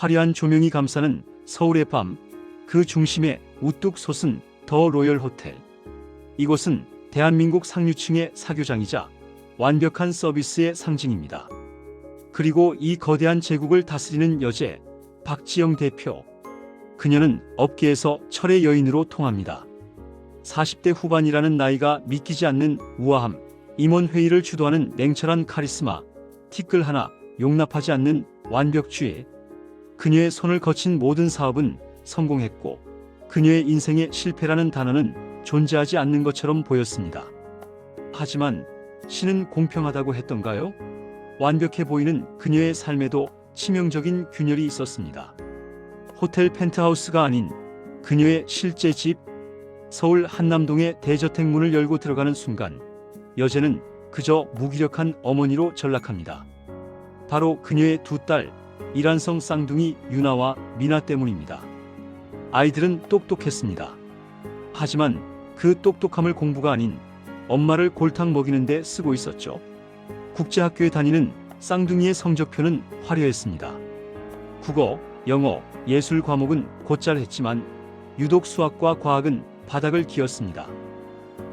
화려한 조명이 감싸는 서울의 밤, 그 중심에 우뚝 솟은 더 로열 호텔. 이곳은 대한민국 상류층의 사교장이자 완벽한 서비스의 상징입니다. 그리고 이 거대한 제국을 다스리는 여제, 박지영 대표. 그녀는 업계에서 철의 여인으로 통합니다. 40대 후반이라는 나이가 믿기지 않는 우아함, 임원회의를 주도하는 냉철한 카리스마, 티끌 하나 용납하지 않는 완벽주의. 그녀의 손을 거친 모든 사업은 성공했고 그녀의 인생에 실패라는 단어는 존재하지 않는 것처럼 보였습니다. 하지만 신은 공평하다고 했던가요? 완벽해 보이는 그녀의 삶에도 치명적인 균열이 있었습니다. 호텔 펜트하우스가 아닌 그녀의 실제 집, 서울 한남동의 대저택 문을 열고 들어가는 순간 여제는 그저 무기력한 어머니로 전락합니다. 바로 그녀의 두 딸, 이란성 쌍둥이 유나와 미나 때문입니다. 아이들은 똑똑했습니다. 하지만 그 똑똑함을 공부가 아닌 엄마를 골탕 먹이는 데 쓰고 있었죠. 국제학교에 다니는 쌍둥이의 성적표는 화려했습니다. 국어, 영어, 예술 과목은 곧잘 했지만 유독 수학과 과학은 바닥을 기었습니다.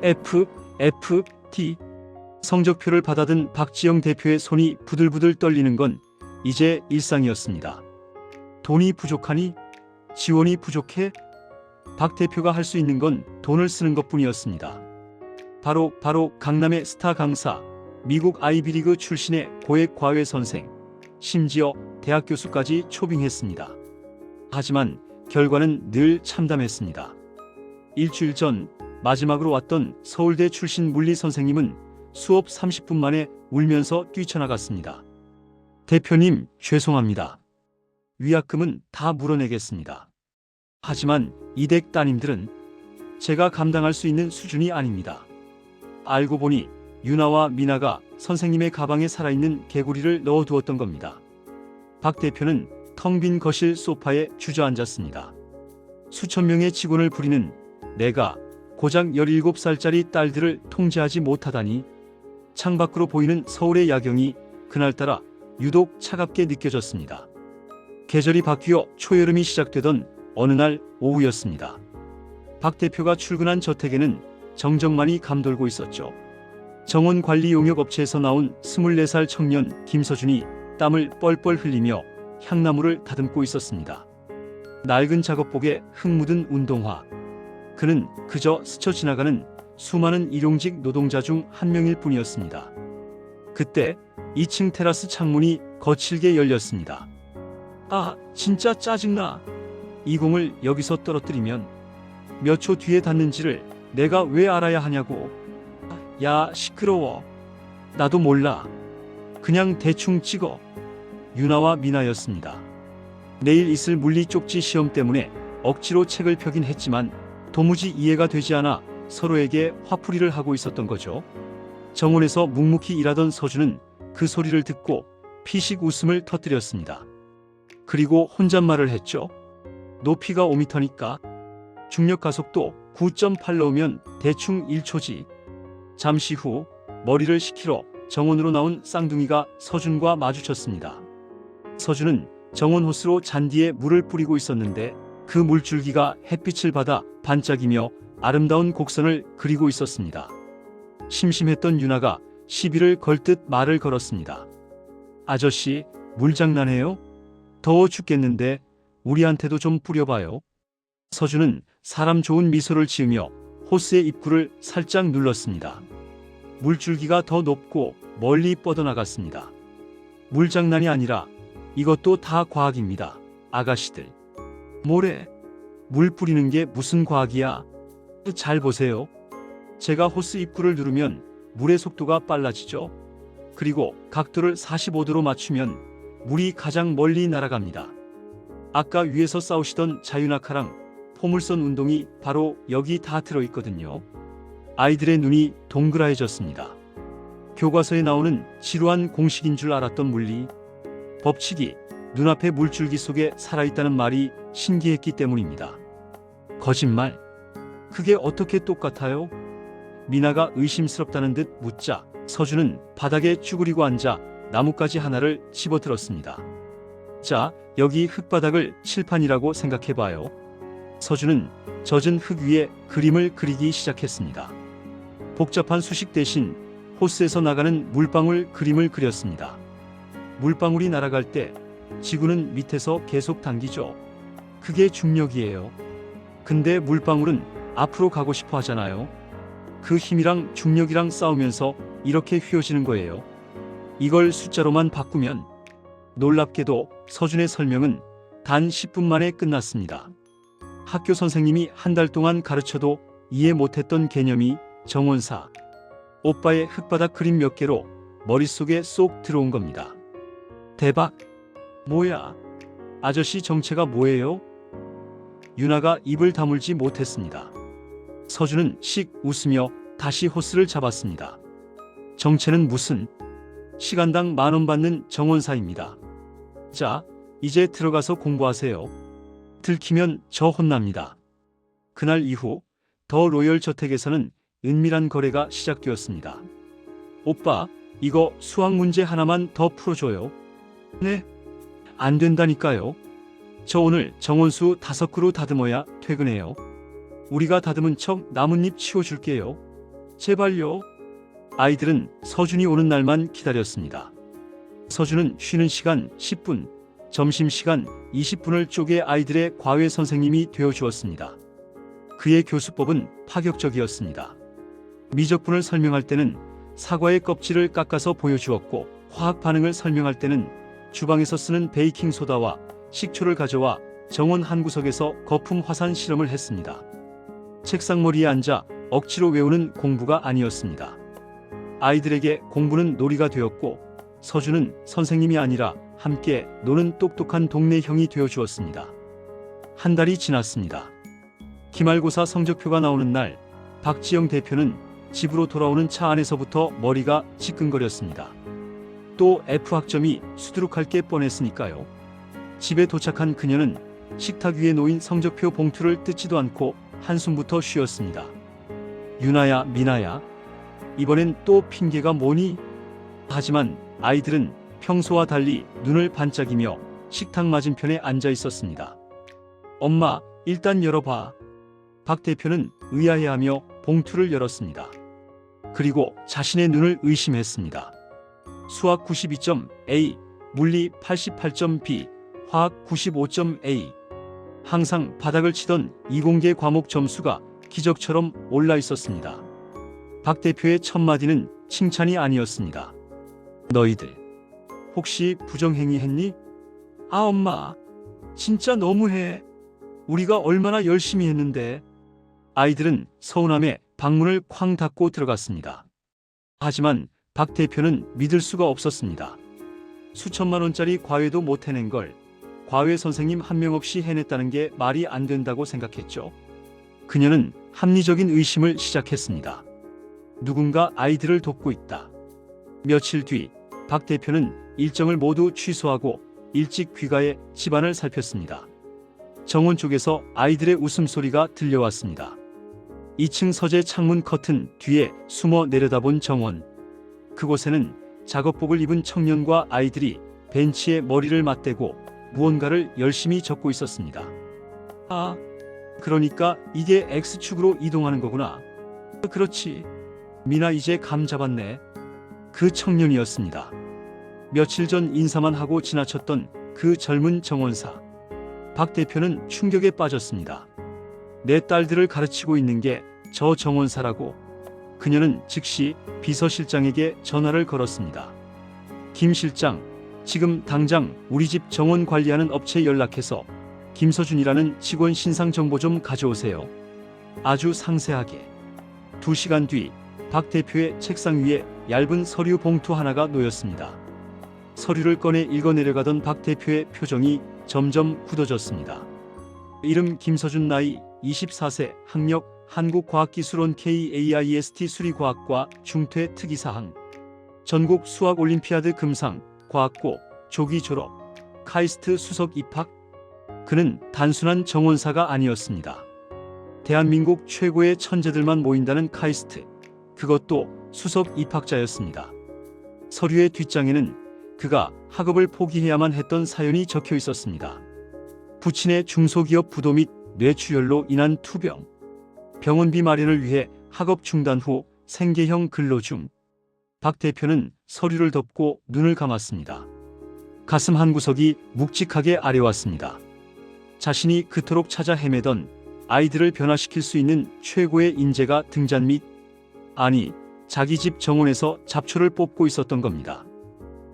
F, T. 성적표를 받아든 박지영 대표의 손이 부들부들 떨리는 건 이제 일상이었습니다. 돈이 부족하니? 지원이 부족해? 박 대표가 할 수 있는 건 돈을 쓰는 것뿐이었습니다. 바로 강남의 스타 강사, 미국 아이비리그 출신의 고액 과외 선생, 심지어 대학 교수까지 초빙했습니다. 하지만 결과는 늘 참담했습니다. 일주일 전 마지막으로 왔던 서울대 출신 물리 선생님은 수업 30분 만에 울면서 뛰쳐나갔습니다. 대표님, 죄송합니다. 위약금은 다 물어내겠습니다. 하지만 이댁 따님들은 제가 감당할 수 있는 수준이 아닙니다. 알고 보니 유나와 미나가 선생님의 가방에 살아있는 개구리를 넣어두었던 겁니다. 박 대표는 텅 빈 거실 소파에 주저앉았습니다. 수천 명의 직원을 부리는 내가 고작 17살짜리 딸들을 통제하지 못하다니. 창밖으로 보이는 서울의 야경이 그날따라 유독 차갑게 느껴졌습니다. 계절이 바뀌어 초여름이 시작되던 어느 날 오후였습니다. 박 대표가 출근한 저택에는 정적만이 감돌고 있었죠. 정원관리용역업체에서 나온 24살 청년 김서준이 땀을 뻘뻘 흘리며 향나무를 다듬고 있었습니다. 낡은 작업복에 흙 묻은 운동화. 그는 그저 스쳐 지나가는 수많은 일용직 노동자 중 한 명일 뿐이었습니다. 그때 2층 테라스 창문이 거칠게 열렸습니다. 아, 진짜 짜증나. 이 공을 여기서 떨어뜨리면 몇 초 뒤에 닿는지를 내가 왜 알아야 하냐고. 야, 시끄러워. 나도 몰라. 그냥 대충 찍어. 유나와 미나였습니다. 내일 있을 물리 쪽지 시험 때문에 억지로 책을 펴긴 했지만 도무지 이해가 되지 않아 서로에게 화풀이를 하고 있었던 거죠. 정원에서 묵묵히 일하던 서준은 그 소리를 듣고 피식 웃음을 터뜨렸습니다. 그리고 혼잣말을 했죠. 높이가 5m니까 중력 가속도 9.8로면 대충 1초지. 잠시 후 머리를 식히러 정원으로 나온 쌍둥이가 서준과 마주쳤습니다. 서준은 정원 호스로 잔디에 물을 뿌리고 있었는데 그 물줄기가 햇빛을 받아 반짝이며 아름다운 곡선을 그리고 있었습니다. 심심했던 유나가 시비를 걸듯 말을 걸었습니다. 아저씨, 물장난해요? 더워 죽겠는데 우리한테도 좀 뿌려봐요. 서준은 사람 좋은 미소를 지으며 호스의 입구를 살짝 눌렀습니다. 물줄기가 더 높고 멀리 뻗어나갔습니다. 물장난이 아니라 이것도 다 과학입니다. 아가씨들. 뭐래? 물 뿌리는 게 무슨 과학이야? 잘 보세요. 제가 호스 입구를 누르면 물의 속도가 빨라지죠. 그리고 각도를 45도로 맞추면 물이 가장 멀리 날아갑니다. 아까 위에서 싸우시던 자유낙하랑 포물선 운동이 바로 여기 다 들어있거든요. 아이들의 눈이 동그라해졌습니다. 교과서에 나오는 지루한 공식인 줄 알았던 물리, 법칙이 눈앞의 물줄기 속에 살아있다는 말이 신기했기 때문입니다. 거짓말? 그게 어떻게 똑같아요? 미나가 의심스럽다는 듯 묻자 서준은 바닥에 쭈그리고 앉아 나뭇가지 하나를 집어들었습니다. 자, 여기 흙바닥을 칠판이라고 생각해봐요. 서준은 젖은 흙 위에 그림을 그리기 시작했습니다. 복잡한 수식 대신 호스에서 나가는 물방울 그림을 그렸습니다. 물방울이 날아갈 때 지구는 밑에서 계속 당기죠. 그게 중력이에요. 근데 물방울은 앞으로 가고 싶어 하잖아요. 그 힘이랑 중력이랑 싸우면서 이렇게 휘어지는 거예요. 이걸 숫자로만 바꾸면, 놀랍게도 서준의 설명은 단 10분 만에 끝났습니다. 학교 선생님이 한 달 동안 가르쳐도 이해 못했던 개념이 정원사, 오빠의 흙바닥 그림 몇 개로 머릿속에 쏙 들어온 겁니다. 대박! 뭐야? 아저씨 정체가 뭐예요? 유나가 입을 다물지 못했습니다. 서준은 씩 웃으며 다시 호스를 잡았습니다. 정체는 무슨? 시간당 10,000원 받는 정원사입니다. 자, 이제 들어가서 공부하세요. 들키면 저 혼납니다. 그날 이후 더 로열 저택에서는 은밀한 거래가 시작되었습니다. 오빠, 이거 수학 문제 하나만 더 풀어줘요. 네? 안 된다니까요. 저 오늘 정원수 5그루 다듬어야 퇴근해요. 우리가 다듬은 척 나뭇잎 치워줄게요. 제발요. 아이들은 서준이 오는 날만 기다렸습니다. 서준은 쉬는 시간 10분, 점심시간 20분을 쪼개 아이들의 과외 선생님이 되어주었습니다. 그의 교수법은 파격적이었습니다. 미적분을 설명할 때는 사과의 껍질을 깎아서 보여주었고, 화학 반응을 설명할 때는 주방에서 쓰는 베이킹소다와 식초를 가져와 정원 한 구석에서 거품 화산 실험을 했습니다. 책상머리에 앉아 억지로 외우는 공부가 아니었습니다. 아이들에게 공부는 놀이가 되었고, 서준은 선생님이 아니라 함께 노는 똑똑한 동네 형이 되어주었습니다. 한 달이 지났습니다. 기말고사 성적표가 나오는 날, 박지영 대표는 집으로 돌아오는 차 안에서부터 머리가 지끈거렸습니다. 또 F학점이 수두룩할 게 뻔했으니까요. 집에 도착한 그녀는 식탁 위에 놓인 성적표 봉투를 뜯지도 않고 한숨부터 쉬었습니다. 유나야, 미나야, 이번엔 또 핑계가 뭐니? 하지만 아이들은 평소와 달리 눈을 반짝이며 식탁 맞은편에 앉아 있었습니다. 엄마, 일단 열어봐. 박 대표는 의아해하며 봉투를 열었습니다. 그리고 자신의 눈을 의심했습니다. 수학 92점 A, 물리 88점 B, 화학 95점 A. 항상 바닥을 치던 이공계 과목 점수가 기적처럼 올라 있었습니다. 박 대표의 첫마디는 칭찬이 아니었습니다. 너희들 혹시 부정행위 했니? 아, 엄마, 진짜 너무해. 우리가 얼마나 열심히 했는데. 아이들은 서운함에 방문을 쾅 닫고 들어갔습니다. 하지만 박 대표는 믿을 수가 없었습니다. 수천만 원짜리 과외도 못 해낸 걸 과외 선생님 한 명 없이 해냈다는 게 말이 안 된다고 생각했죠. 그녀는 합리적인 의심을 시작했습니다. 누군가 아이들을 돕고 있다. 며칠 뒤 박 대표는 일정을 모두 취소하고 일찍 귀가해 집안을 살폈습니다. 정원 쪽에서 아이들의 웃음소리가 들려왔습니다. 2층 서재 창문 커튼 뒤에 숨어 내려다본 정원. 그곳에는 작업복을 입은 청년과 아이들이 벤치에 머리를 맞대고 무언가를 열심히 적고 있었습니다. 아, 그러니까 이게 X축으로 이동하는 거구나. 그렇지. 미나 이제 감 잡았네. 그 청년이었습니다. 며칠 전 인사만 하고 지나쳤던 그 젊은 정원사. 박 대표는 충격에 빠졌습니다. 내 딸들을 가르치고 있는 게 저 정원사라고. 그녀는 즉시 비서실장에게 전화를 걸었습니다. 김 실장, 지금 당장 우리 집 정원 관리하는 업체에 연락해서 김서준이라는 직원 신상 정보 좀 가져오세요. 아주 상세하게. 2시간 뒤 박 대표의 책상 위에 얇은 서류 봉투 하나가 놓였습니다. 서류를 꺼내 읽어 내려가던 박 대표의 표정이 점점 굳어졌습니다. 이름 김서준, 나이 24세, 학력 한국과학기술원 KAIST 수리과학과 중퇴 특이사항, 전국 수학올림피아드 금상, 과학고, 조기 졸업, 카이스트 수석 입학. 그는 단순한 정원사가 아니었습니다. 대한민국 최고의 천재들만 모인다는 카이스트, 그것도 수석 입학자였습니다. 서류의 뒷장에는 그가 학업을 포기해야만 했던 사연이 적혀 있었습니다. 부친의 중소기업 부도 및 뇌출혈로 인한 투병, 병원비 마련을 위해 학업 중단 후 생계형 근로 중. 박 대표는 서류를 덮고 눈을 감았습니다. 가슴 한구석이 묵직하게 아려왔습니다. 자신이 그토록 찾아 헤매던 아이들을 변화시킬 수 있는 최고의 인재가 등잔 밑, 아니 자기 집 정원에서 잡초를 뽑고 있었던 겁니다.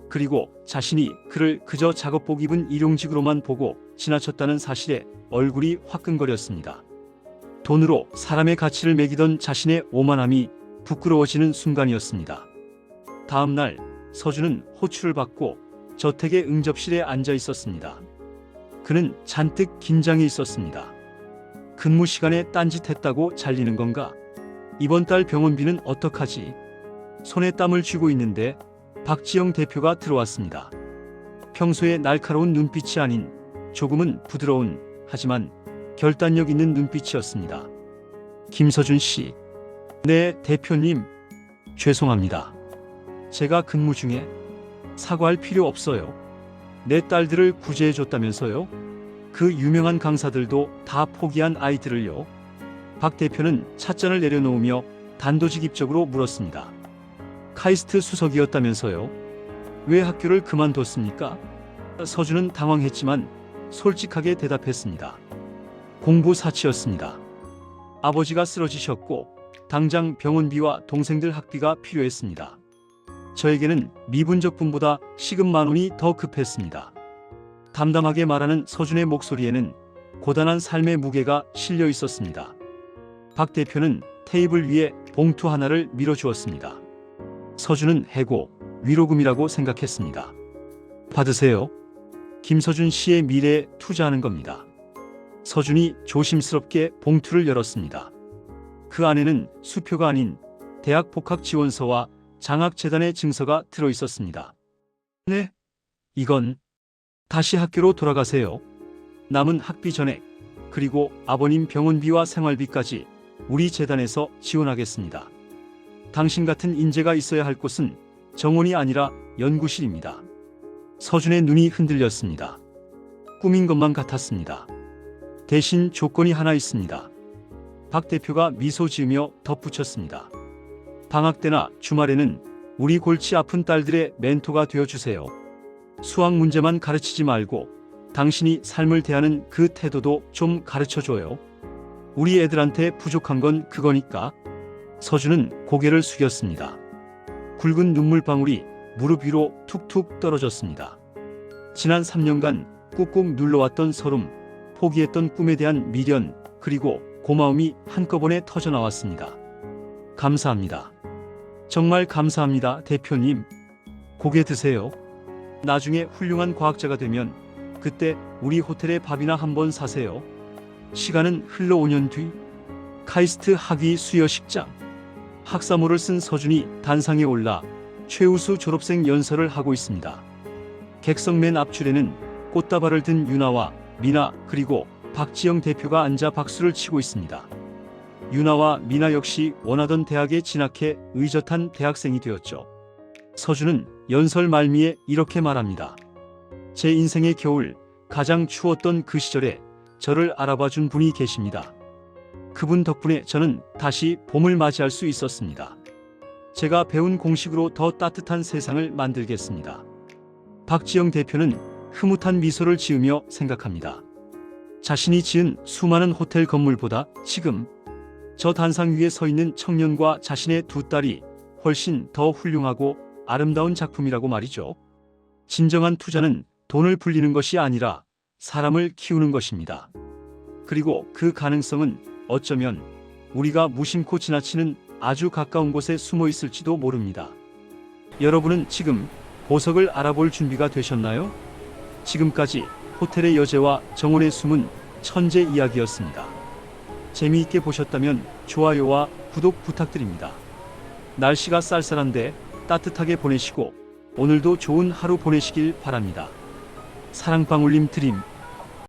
그리고 자신이 그를 그저 작업복 입은 일용직으로만 보고 지나쳤다는 사실에 얼굴이 화끈거렸습니다. 돈으로 사람의 가치를 매기던 자신의 오만함이 부끄러워지는 순간이었습니다. 다음 날 서준은 호출을 받고 저택의 응접실에 앉아 있었습니다. 그는 잔뜩 긴장해 있었습니다. 근무 시간에 딴짓했다고 잘리는 건가? 이번 달 병원비는 어떡하지? 손에 땀을 쥐고 있는데 박지영 대표가 들어왔습니다. 평소에 날카로운 눈빛이 아닌 조금은 부드러운 하지만 결단력 있는 눈빛이었습니다. 김서준 씨. 네, 대표님. 죄송합니다. 제가 근무 중에 사과할 필요 없어요. 내 딸들을 구제해줬다면서요? 그 유명한 강사들도 다 포기한 아이들을요? 박 대표는 찻잔을 내려놓으며 단도직입적으로 물었습니다. 카이스트 수석이었다면서요? 왜 학교를 그만뒀습니까? 서준은 당황했지만 솔직하게 대답했습니다. 공부 사치였습니다. 아버지가 쓰러지셨고 당장 병원비와 동생들 학비가 필요했습니다. 저에게는 미분적분보다 시급 10,000원이 더 급했습니다. 담담하게 말하는 서준의 목소리에는 고단한 삶의 무게가 실려 있었습니다. 박 대표는 테이블 위에 봉투 하나를 밀어주었습니다. 서준은 해고, 위로금이라고 생각했습니다. 받으세요. 김서준 씨의 미래에 투자하는 겁니다. 서준이 조심스럽게 봉투를 열었습니다. 그 안에는 수표가 아닌 대학 복학 지원서와 장학재단의 증서가 들어 있었습니다. 네? 이건 다시 학교로 돌아가세요. 남은 학비 전액, 그리고 아버님 병원비와 생활비까지 우리 재단에서 지원하겠습니다. 당신 같은 인재가 있어야 할 곳은 정원이 아니라 연구실입니다. 서준의 눈이 흔들렸습니다. 꿈인 것만 같았습니다. 대신 조건이 하나 있습니다. 박 대표가 미소 지으며 덧붙였습니다. 방학 때나 주말에는 우리 골치 아픈 딸들의 멘토가 되어주세요. 수학 문제만 가르치지 말고 당신이 삶을 대하는 그 태도도 좀 가르쳐줘요. 우리 애들한테 부족한 건 그거니까. 서준은 고개를 숙였습니다. 굵은 눈물방울이 무릎 위로 툭툭 떨어졌습니다. 지난 3년간 꾹꾹 눌러왔던 서름, 포기했던 꿈에 대한 미련, 그리고 고마움이 한꺼번에 터져나왔습니다. 감사합니다. 정말 감사합니다, 대표님. 고개 드세요. 나중에 훌륭한 과학자가 되면 그때 우리 호텔에 밥이나 한번 사세요. 시간은 흘러 5년 뒤 카이스트 학위 수여식장. 학사모를 쓴 서준이 단상에 올라 최우수 졸업생 연설을 하고 있습니다. 객석 맨 앞줄에는 꽃다발을 든 유나와 미나 그리고 박지영 대표가 앉아 박수를 치고 있습니다. 유나와 미나 역시 원하던 대학에 진학해 의젓한 대학생이 되었죠. 서준은 연설 말미에 이렇게 말합니다. 제 인생의 겨울, 가장 추웠던 그 시절에 저를 알아봐준 분이 계십니다. 그분 덕분에 저는 다시 봄을 맞이할 수 있었습니다. 제가 배운 공식으로 더 따뜻한 세상을 만들겠습니다. 박지영 대표는 흐뭇한 미소를 지으며 생각합니다. 자신이 지은 수많은 호텔 건물보다 지금 저 단상 위에 서 있는 청년과 자신의 두 딸이 훨씬 더 훌륭하고 아름다운 작품이라고 말이죠. 진정한 투자는 돈을 불리는 것이 아니라 사람을 키우는 것입니다. 그리고 그 가능성은 어쩌면 우리가 무심코 지나치는 아주 가까운 곳에 숨어 있을지도 모릅니다. 여러분은 지금 보석을 알아볼 준비가 되셨나요? 지금까지 호텔의 여제와 정원의 숨은 천재 이야기였습니다. 재미있게 보셨다면 좋아요와 구독 부탁드립니다. 날씨가 쌀쌀한데 따뜻하게 보내시고 오늘도 좋은 하루 보내시길 바랍니다. 사랑방울님 드림.